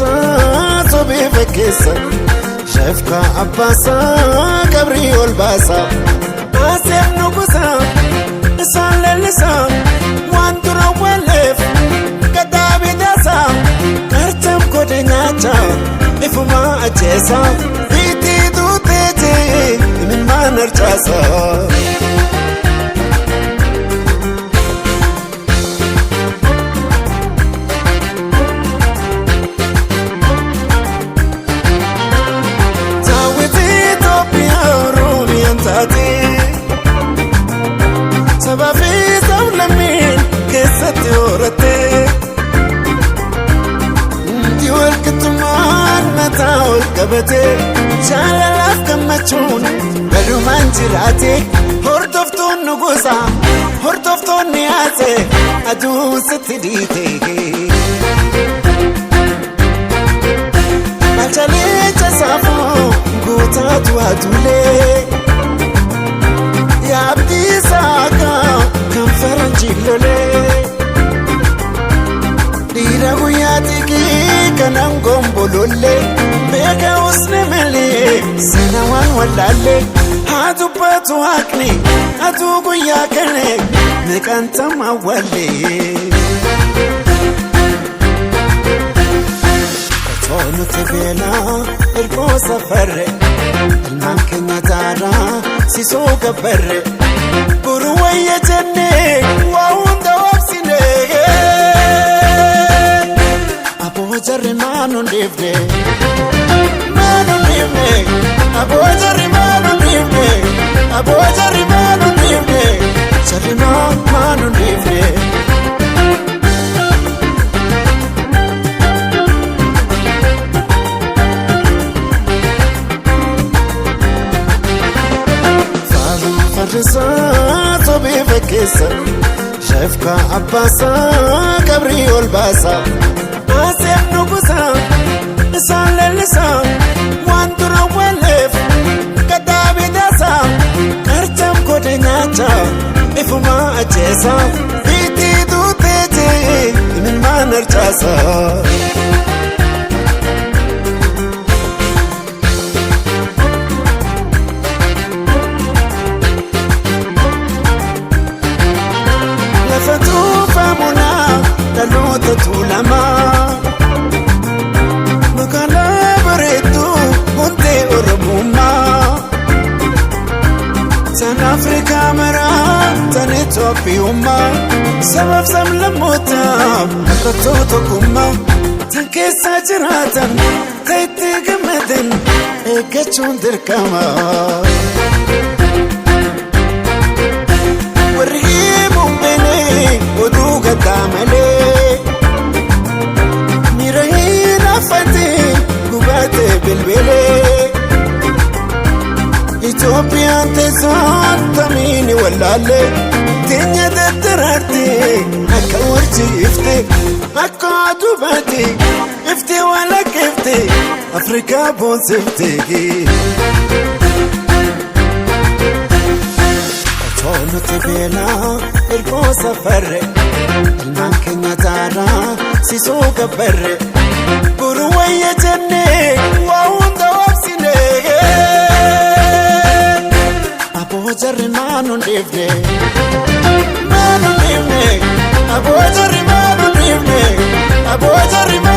farrisa sobe fakkeessa shafka abbasa qabri ol baasa asem nugusa salelisa waan dura waleef kadabidasa kartam kodenyacha ifuma ajesa iti dutete min manarchasa Kabate jaalalaaf gammachuun galumaan jiraate hordoftuun nugusa hordoftuun niyaate aduu sitti dhiite malchalee casaafuu guutaatu aduulee yaabdii saakaa kan faranjii lolee dhiira guyyaa xiqqii kanan gombolollee Mega usne mele sinawan walalle hatu patu akni hatu guya kane mekanta mawalle Tonu tebela ergo safarre Alman kenya tara siso gabarre Buruwaye jenne waunda wapsine Abo jarre manu ndevde Abojari manu livne Abojari manu livne Sarina manu livne Farrisa sobe fakkeessa shafka abbasa qabri ol baasa asem nugusa salelisa waan dura waleef kadabidasa kartam kodenyacha ifuma ajesa iti dutete min manarchasa lafatu famuna dalota tulama Africa mara tan Ethiopia sabab samlamota akatoto kuma tankesa jiratan tayti gamadan ekachun dirkama waribu bene oduga tamale mirayna fati gubate bilbile Ethiopia tezan tamini walale Tinya datarati Akka warji ifti Akka adubati Ifti wala kifti Afrika bon sifti Tonu tibela Ergo safarre Alman kenya tara Siso gabarre Buruwaye jenne Waunda wapsine Abojari manu livne Abojari manu livne Abojari manu